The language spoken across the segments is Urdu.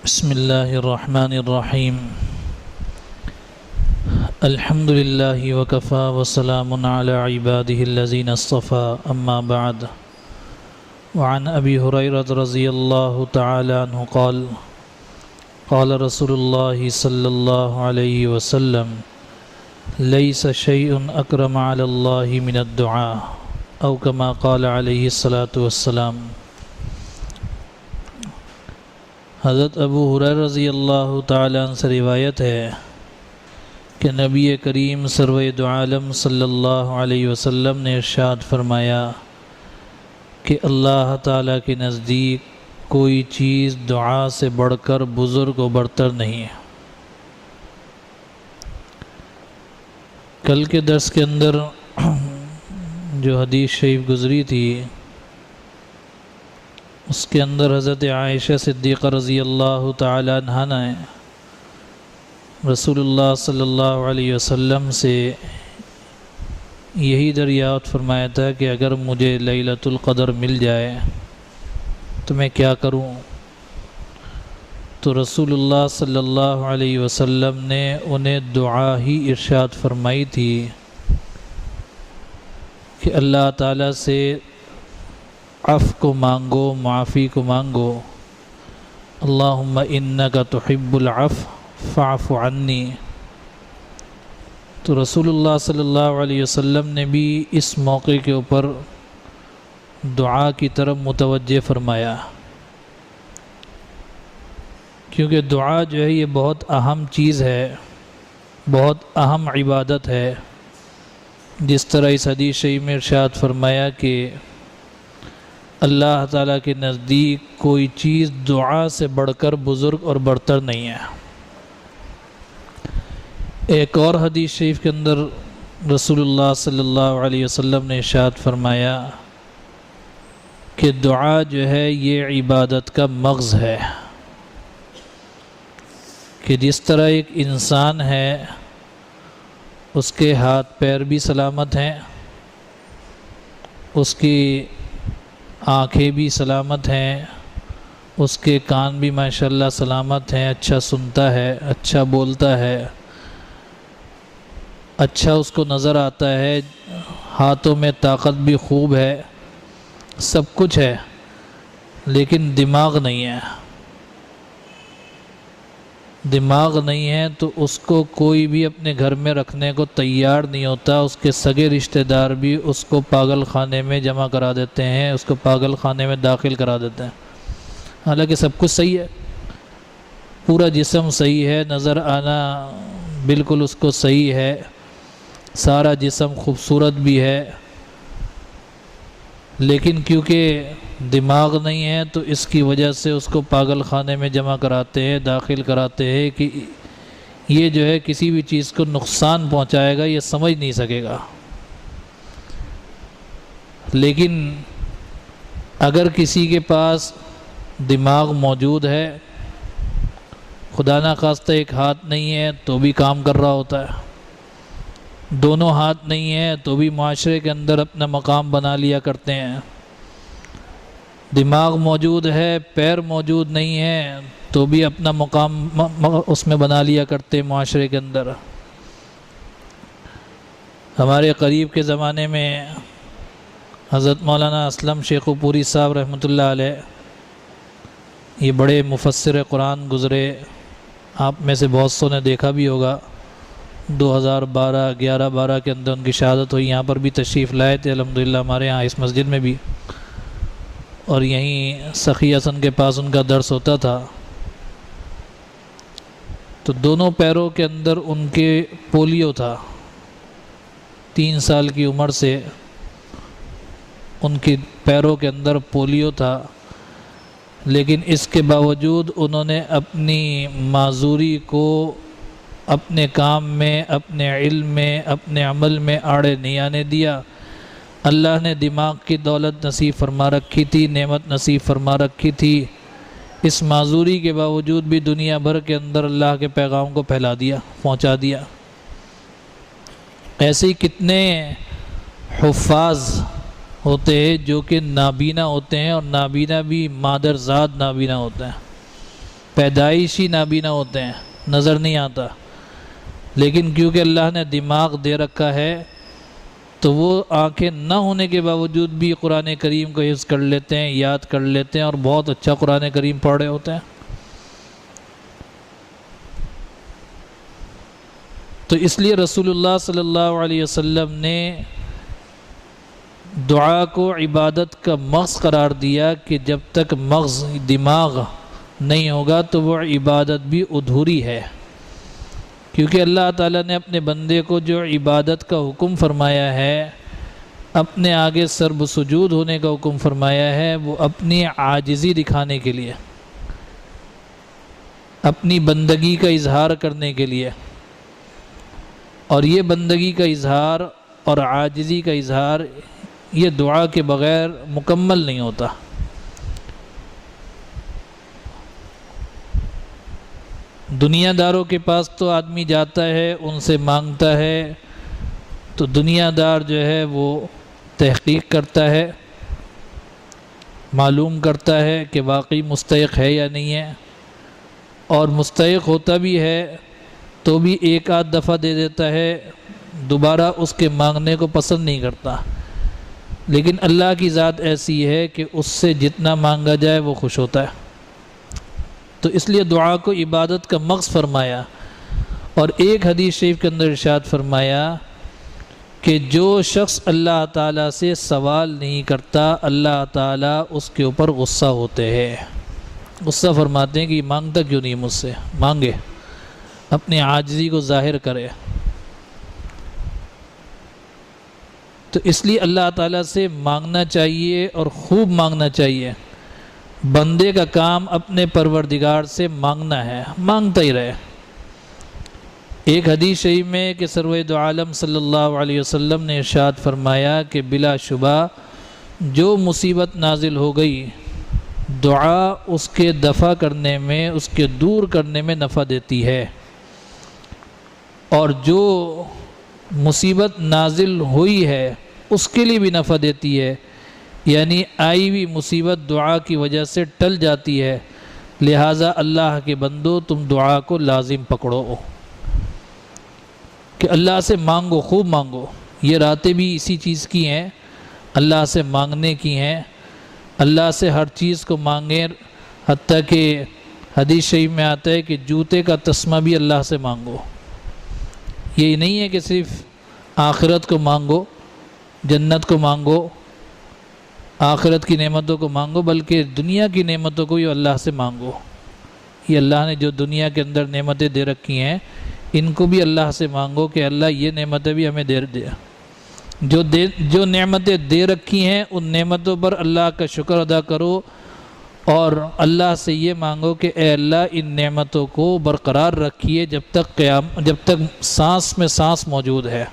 بسم اللہ الرحمن الرحیم الحمد للہ وکفی وسلام علی عبادہ الذین اصطفى اما بعد وعن ابی ہریرہ رضی اللہ تعالی عنہ قال قال رسول اللہ صلی اللہ علیہ وسلم لیس شیء اکرم علی اللہ من الدعاء او کما قال علیہ الصلاۃ والسلام۔ حضرت ابو ہریرہ رضی اللہ تعالیٰ عنہ سے روایت ہے کہ نبی کریم سرور دو عالم صلی اللہ علیہ وسلم نے ارشاد فرمایا کہ اللہ تعالیٰ کے نزدیک کوئی چیز دعا سے بڑھ کر بزرگ و برتر نہیں ہے۔ کل کے درس کے اندر جو حدیث شریف گزری تھی اس کے اندر حضرت عائشہ صدیقہ رضی اللہ تعالی عنہا نے رسول اللہ صلی اللہ علیہ وسلم سے یہی دریافت فرمایا تھا کہ اگر مجھے لیلۃ القدر مل جائے تو میں کیا کروں؟ تو رسول اللہ صلی اللہ علیہ وسلم نے انہیں دعا ہی ارشاد فرمائی تھی کہ اللہ تعالیٰ سے عفو کو مانگو، معافی کو مانگو۔ اللہم انک تحب العفو فاعف عنی۔ تو رسول اللہ صلی اللہ علیہ وسلم نے بھی اس موقع کے اوپر دعا کی طرف متوجہ فرمایا، کیونکہ دعا جو ہے یہ بہت اہم چیز ہے، بہت اہم عبادت ہے۔ جس طرح اس حدیث شریف میں ارشاد فرمایا کہ اللہ تعالیٰ کے نزدیک کوئی چیز دعا سے بڑھ کر بزرگ اور برتر نہیں ہے۔ ایک اور حدیث شریف کے اندر رسول اللہ صلی اللہ علیہ وسلم نے ارشاد فرمایا کہ دعا جو ہے یہ عبادت کا مغز ہے، کہ جس طرح ایک انسان ہے اس کے ہاتھ پیر بھی سلامت ہیں، اس کی آنکھیں بھی سلامت ہیں، اس کے کان بھی ماشاءاللہ سلامت ہیں، اچھا سنتا ہے، اچھا بولتا ہے، اچھا اس کو نظر آتا ہے، ہاتھوں میں طاقت بھی خوب ہے، سب کچھ ہے، لیکن دماغ نہیں ہے۔ دماغ نہیں ہے تو اس کو کوئی بھی اپنے گھر میں رکھنے کو تیار نہیں ہوتا۔ اس کے سگے رشتہ دار بھی اس کو پاگل خانے میں جمع کرا دیتے ہیں، اس کو پاگل خانے میں داخل کرا دیتے ہیں، حالانکہ سب کچھ صحیح ہے، پورا جسم صحیح ہے، نظر آنا بالکل اس کو صحیح ہے، سارا جسم خوبصورت بھی ہے، لیکن کیونکہ دماغ نہیں ہے تو اس کی وجہ سے اس کو پاگل خانے میں جمع کراتے ہیں، داخل کراتے ہیں کہ یہ جو ہے کسی بھی چیز کو نقصان پہنچائے گا، یہ سمجھ نہیں سکے گا۔ لیکن اگر کسی کے پاس دماغ موجود ہے، خدا نخواستہ ایک ہاتھ نہیں ہے تو بھی کام کر رہا ہوتا ہے، دونوں ہاتھ نہیں ہیں تو بھی معاشرے کے اندر اپنا مقام بنا لیا کرتے ہیں، دماغ موجود ہے، پیر موجود نہیں ہے تو بھی اپنا مقام اس میں بنا لیا کرتے معاشرے کے اندر۔ ہمارے قریب کے زمانے میں حضرت مولانا اسلم شیخ پوری صاحب رحمۃ اللہ علیہ، یہ بڑے مفسر قرآن گزرے، آپ میں سے بہت سو نے دیکھا بھی ہوگا، 2012 کے اندر ان کی شہادت ہوئی، یہاں پر بھی تشریف لائے تھے الحمدللہ ہمارے یہاں اس مسجد میں بھی، اور یہیں سخی حسن کے پاس ان کا درس ہوتا تھا۔ تو دونوں پیروں کے اندر ان کے پولیو تھا، 3 سال کی عمر سے ان کی پیروں کے اندر پولیو تھا، لیکن اس کے باوجود انہوں نے اپنی معذوری کو اپنے کام میں، اپنے علم میں، اپنے عمل میں آڑے نہیں آنے دیا۔ اللہ نے دماغ کی دولت نصیب فرما رکھی تھی، نعمت نصیب فرما رکھی تھی، اس معذوری کے باوجود بھی دنیا بھر کے اندر اللہ کے پیغام کو پھیلا دیا، پہنچا دیا۔ ایسے ہی کتنے حفاظ ہوتے ہیں جو کہ نابینا ہوتے ہیں، اور نابینا بھی مادر ذات نابینا ہوتے ہیں، پیدائشی نابینا ہوتے ہیں، نظر نہیں آتا، لیکن کیونکہ اللہ نے دماغ دے رکھا ہے تو وہ آنکھیں نہ ہونے کے باوجود بھی قرآن کریم کو حفظ کر لیتے ہیں، یاد کر لیتے ہیں، اور بہت اچھا قرآن کریم پڑھ رہے ہوتے ہیں۔ تو اس لیے رسول اللہ صلی اللہ علیہ وسلم نے دعا کو عبادت کا مغز قرار دیا کہ جب تک مغز دماغ نہیں ہوگا تو وہ عبادت بھی ادھوری ہے، کیونکہ اللہ تعالیٰ نے اپنے بندے کو جو عبادت کا حکم فرمایا ہے، اپنے آگے سرب سجود ہونے کا حکم فرمایا ہے، وہ اپنی عاجزی دکھانے کے لیے، اپنی بندگی کا اظہار کرنے کے لیے، اور یہ بندگی کا اظہار اور عاجزی کا اظہار یہ دعا کے بغیر مکمل نہیں ہوتا۔ دنیا داروں کے پاس تو آدمی جاتا ہے، ان سے مانگتا ہے، تو دنیا دار جو ہے وہ تحقیق کرتا ہے، معلوم کرتا ہے کہ واقعی مستحق ہے یا نہیں ہے، اور مستحق ہوتا بھی ہے تو بھی ایک آدھ دفعہ دے دیتا ہے، دوبارہ اس کے مانگنے کو پسند نہیں کرتا۔ لیکن اللہ کی ذات ایسی ہے کہ اس سے جتنا مانگا جائے وہ خوش ہوتا ہے، تو اس لیے دعا کو عبادت کا مغز فرمایا۔ اور ایک حدیث شریف کے اندر ارشاد فرمایا کہ جو شخص اللہ تعالیٰ سے سوال نہیں کرتا، اللہ تعالیٰ اس کے اوپر غصہ ہوتے ہیں، غصہ فرماتے ہیں کہ یہ مانگتا کیوں نہیں مجھ سے، مانگے، اپنی عاجزی کو ظاہر کرے۔ تو اس لیے اللہ تعالیٰ سے مانگنا چاہیے اور خوب مانگنا چاہیے۔ بندے کا کام اپنے پروردگار سے مانگنا ہے، مانگتا ہی رہے۔ ایک حدیث شریف میں کہ سرور دو عالم صلی اللہ علیہ وسلم نے ارشاد فرمایا کہ بلا شبہ جو مصیبت نازل ہو گئی، دعا اس کے دفع کرنے میں، اس کے دور کرنے میں نفع دیتی ہے، اور جو مصیبت نازل ہوئی ہے اس کے لیے بھی نفع دیتی ہے، یعنی آئی ہوئی مصیبت دعا کی وجہ سے ٹل جاتی ہے۔ لہٰذا اللہ کے بندو تم دعا کو لازم پکڑو کہ اللہ سے مانگو، خوب مانگو۔ یہ راتیں بھی اسی چیز کی ہیں، اللہ سے مانگنے کی ہیں۔ اللہ سے ہر چیز کو مانگیں، حتیٰ کہ حدیث شریف میں آتا ہے کہ جوتے کا تسمہ بھی اللہ سے مانگو۔ یہ نہیں ہے کہ صرف آخرت کو مانگو، جنت کو مانگو، آخرت کی نعمتوں کو مانگو، بلکہ دنیا کی نعمتوں کو یہ اللہ سے مانگو۔ یہ اللہ نے جو دنیا کے اندر نعمتیں دے رکھی ہیں، ان کو بھی اللہ سے مانگو کہ اللہ یہ نعمتیں بھی ہمیں دے جو نعمتیں دے رکھی ہیں، ان نعمتوں پر اللہ کا شکر ادا کرو، اور اللہ سے یہ مانگو کہ اے اللہ ان نعمتوں کو برقرار رکھیے جب تک سانس میں سانس موجود ہے۔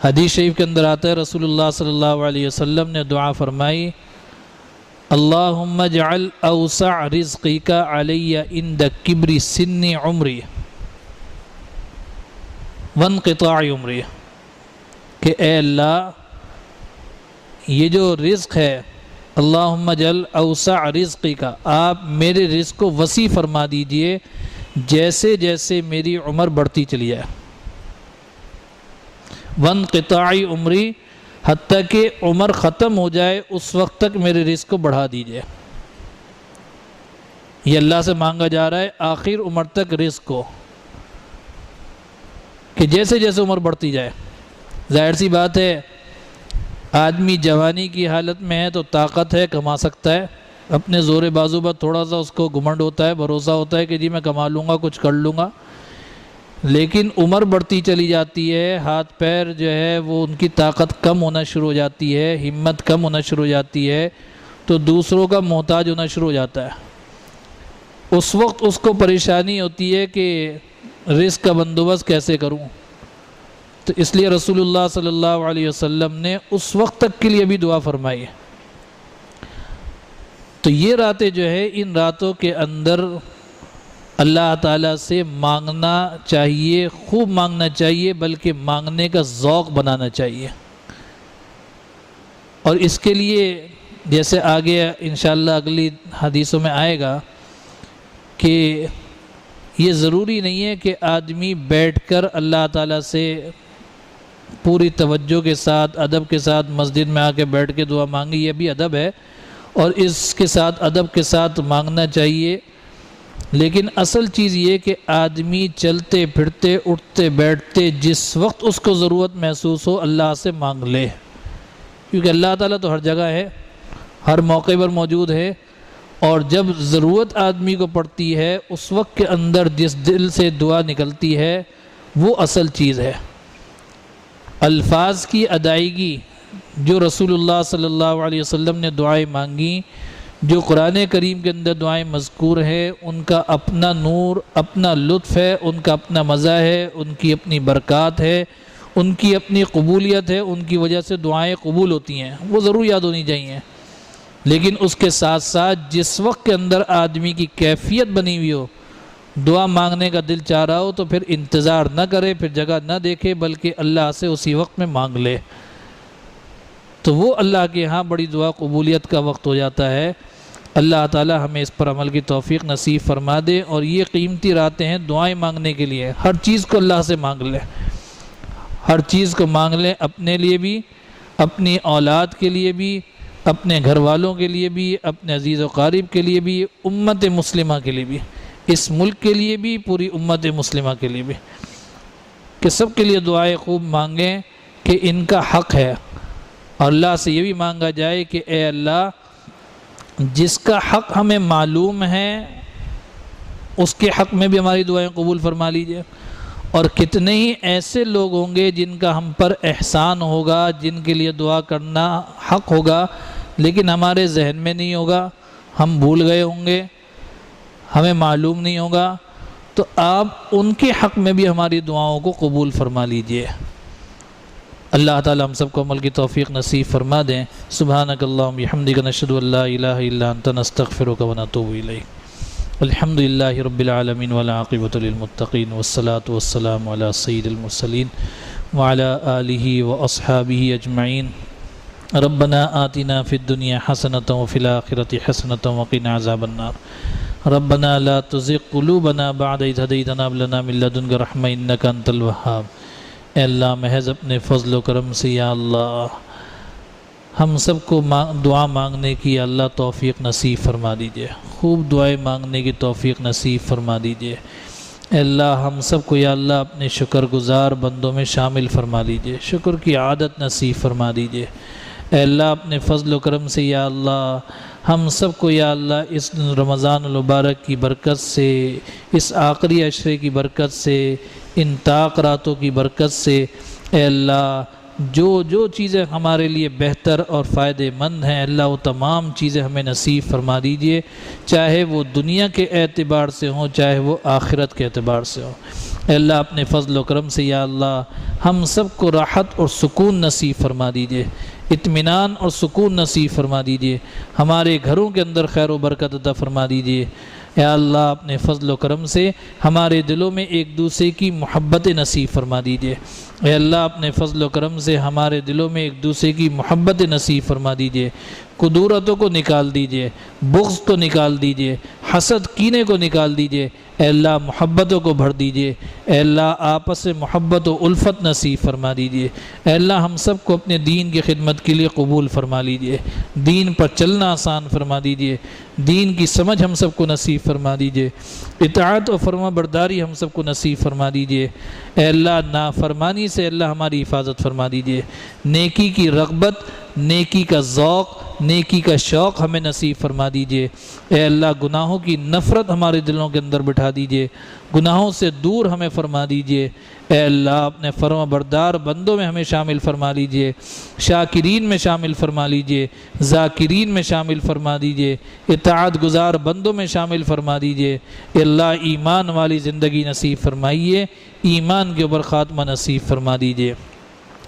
حدیث شریف کے اندر آتا ہے رسول اللہ صلی اللہ علیہ وسلم نے دعا فرمائی، اللہم اجعل اوسع رزقی کا علی عند کبر سن عمری وانقطاع عمری، کہ اے اللہ یہ جو رزق ہے، اللہم اجعل اوسع رزقی کا، آپ میرے رزق کو وسیع فرما دیجئے جیسے جیسے میری عمر بڑھتی چلی جائے، وانقطاع عمری، حتیٰ کہ عمر ختم ہو جائے اس وقت تک میرے رزق کو بڑھا دیجئے۔ یہ اللہ سے مانگا جا رہا ہے آخر عمر تک رزق کو، کہ جیسے جیسے عمر بڑھتی جائے۔ ظاہر سی بات ہے، آدمی جوانی کی حالت میں ہے تو طاقت ہے، کما سکتا ہے، اپنے زور بازو پر تھوڑا سا اس کو گھمنڈ ہوتا ہے، بھروسہ ہوتا ہے کہ جی میں کما لوں گا، کچھ کر لوں گا، لیکن عمر بڑھتی چلی جاتی ہے، ہاتھ پیر جو ہے وہ ان کی طاقت کم ہونا شروع ہو جاتی ہے، ہمت کم ہونا شروع ہو جاتی ہے، تو دوسروں کا محتاج ہونا شروع ہو جاتا ہے۔ اس وقت اس کو پریشانی ہوتی ہے کہ رزق کا بندوبست کیسے کروں، تو اس لیے رسول اللہ صلی اللہ علیہ وسلم نے اس وقت تک کے لیے بھی دعا فرمائی ہے۔ تو یہ راتیں جو ہے، ان راتوں کے اندر اللہ تعالیٰ سے مانگنا چاہیے، خوب مانگنا چاہیے، بلکہ مانگنے کا ذوق بنانا چاہیے، اور اس کے لیے جیسے آگے انشاءاللہ اگلی حدیثوں میں آئے گا کہ یہ ضروری نہیں ہے کہ آدمی بیٹھ کر اللہ تعالیٰ سے پوری توجہ کے ساتھ ادب کے ساتھ مسجد میں آ کے بیٹھ کے دعا مانگے، یہ بھی ادب ہے اور اس کے ساتھ ادب کے ساتھ مانگنا چاہیے، لیکن اصل چیز یہ کہ آدمی چلتے پھرتے اٹھتے بیٹھتے جس وقت اس کو ضرورت محسوس ہو اللہ سے مانگ لے، کیونکہ اللہ تعالیٰ تو ہر جگہ ہے، ہر موقع پر موجود ہے، اور جب ضرورت آدمی کو پڑتی ہے اس وقت کے اندر جس دل سے دعا نکلتی ہے وہ اصل چیز ہے۔ الفاظ کی ادائیگی، جو رسول اللہ صلی اللہ علیہ وسلم نے دعائیں مانگی، جو قرآن کریم کے اندر دعائیں مذکور ہیں، ان کا اپنا نور، اپنا لطف ہے، ان کا اپنا مزہ ہے، ان کی اپنی برکات ہے، ان کی اپنی قبولیت ہے، ان کی وجہ سے دعائیں قبول ہوتی ہیں، وہ ضرور یاد ہونی چاہیے۔ لیکن اس کے ساتھ ساتھ جس وقت کے اندر آدمی کی کیفیت بنی ہوئی ہو، دعا مانگنے کا دل چاہ رہا ہو، تو پھر انتظار نہ کرے، پھر جگہ نہ دیکھے، بلکہ اللہ سے اسی وقت میں مانگ لے، تو وہ اللہ کے ہاں بڑی دعا قبولیت کا وقت ہو جاتا ہے۔ اللہ تعالی ہمیں اس پر عمل کی توفیق نصیب فرما دے، اور یہ قیمتی راتیں ہیں دعائیں مانگنے کے لیے، ہر چیز کو اللہ سے مانگ لیں، ہر چیز کو مانگ لیں، اپنے لیے بھی، اپنی اولاد کے لیے بھی، اپنے گھر والوں کے لیے بھی، اپنے عزیز و قارب کے لیے بھی، امت مسلمہ کے لیے بھی، اس ملک کے لیے بھی، پوری امت مسلمہ کے لیے بھی، کہ سب کے لیے دعائیں خوب مانگیں کہ ان کا حق ہے، اور اللہ سے یہ بھی مانگا جائے کہ اے اللہ جس کا حق ہمیں معلوم ہے اس کے حق میں بھی ہماری دعائیں قبول فرما لیجئے، اور کتنے ہی ایسے لوگ ہوں گے جن کا ہم پر احسان ہوگا، جن کے لیے دعا کرنا حق ہوگا لیکن ہمارے ذہن میں نہیں ہوگا، ہم بھول گئے ہوں گے، ہمیں معلوم نہیں ہوگا، تو آپ ان کے حق میں بھی ہماری دعاؤں کو قبول فرما لیجئے۔ اللہ تعالی ہم سب کو عمل کی توفیق نصیب فرما دیں۔ سبحانک اللہم بحمدک نشہد ان لا الہ الا انت نستغفرک ونتوب الیک۔ الحمد للہ رب العالمین والعاقبۃ للمتقین والصلاة والسلام علی سید المرسلین وعلی آلہ واصحابہ اجمعین۔ ربنا آتنا فی الدنیا حسنۃ وفی الآخرۃ حسنۃ وقنا عذاب النار۔ ربنا لا تزغ قلوبنا بعد اذ ہدیتنا وہب لنا من لدنک رحمۃ انک انت الوہاب۔ اے اللہ محض اپنے فضل و کرم سے یا اللہ ہم سب کو دعا مانگنے کی یا اللہ توفیق نصیب فرما دیجئے، خوب دعائیں مانگنے کی توفیق نصیب فرما دیجئے۔ اے اللہ ہم سب کو یا اللہ اپنے شکر گزار بندوں میں شامل فرما لیجئے، شکر کی عادت نصیب فرما دیجئے۔ اے اللہ اپنے فضل و کرم سے یا اللہ ہم سب کو یا اللہ اس رمضان المبارک کی برکت سے، اس آخری عشرے کی برکت سے، ان طاق راتوں کی برکت سے، اے اللہ جو چیزیں ہمارے لیے بہتر اور فائدہ مند ہیں اللہ وہ تمام چیزیں ہمیں نصیب فرما دیجئے، چاہے وہ دنیا کے اعتبار سے ہوں چاہے وہ آخرت کے اعتبار سے ہوں۔ اے اللہ اپنے فضل و کرم سے یا اللہ ہم سب کو راحت اور سکون نصیب فرما دیجئے، اطمینان اور سکون نصیب فرما دیجئے، ہمارے گھروں کے اندر خیر و برکت عطا فرما دیجئے۔ اے اللہ اپنے فضل و کرم سے ہمارے دلوں میں ایک دوسرے کی محبت نصیب فرما دیجئے۔ اے اللہ اپنے فضل و کرم سے ہمارے دلوں میں ایک دوسرے کی محبت نصیب فرما دیجئے، کدورتوں کو نکال دیجئے، بغض کو نکال دیجئے، حسد کینے کو نکال دیجئے۔ اے اللہ محبتوں کو بھر دیجئے، اے اللہ آپس میں محبت و الفت نصیب فرما دیجئے۔ اے اللہ ہم سب کو اپنے دین کی خدمت کے لیے قبول فرما لیجئے، دین پر چلنا آسان فرما دیجئے، دین کی سمجھ ہم سب کو نصیب فرما دیجئے، اطاعت و فرما برداری ہم سب کو نصیب فرما دیجئے۔ اے اللہ نافرمانی سے اللہ ہماری حفاظت فرما دیجئے، نیکی کی رغبت، نیکی کا ذوق، نیکی کا شوق ہمیں نصیب فرما دیجئے۔ اے اللہ گناہوں کی نفرت ہمارے دلوں کے اندر بٹھا دیجئے، گناہوں سے دور ہمیں فرما دیجئے۔ اے اللہ اپنے فرما بردار بندوں میں ہمیں شامل فرما لیجئے، شاکرین میں شامل فرما لیجئے، ذاکرین میں شامل فرما دیجئے، اطاعت گزار بندوں میں شامل فرما دیجئے۔ اے اللہ ایمان والی زندگی نصیب فرمائیے، ایمان کے اوپر خاتمہ نصیب فرما دیجئے۔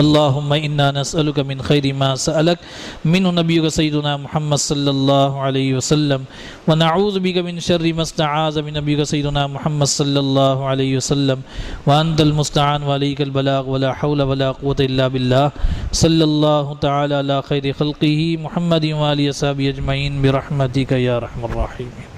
اللہم انا نسألک من خیر ما سألک منہ نبیک سیدنا محمد صلی اللہ علیہ وسلم ونعوذ بک من شر ما استعاذ من نبیک سیدنا محمد صلی اللہ علیہ وسلم وانت المستعان وعلیک البلاغ ولا حول ولا قوة الا باللہ صلی اللہ تعالی علی خیر خلقہ محمد وآلہ وصحبہ اجمعین برحمتک یا ارحم الراحمین.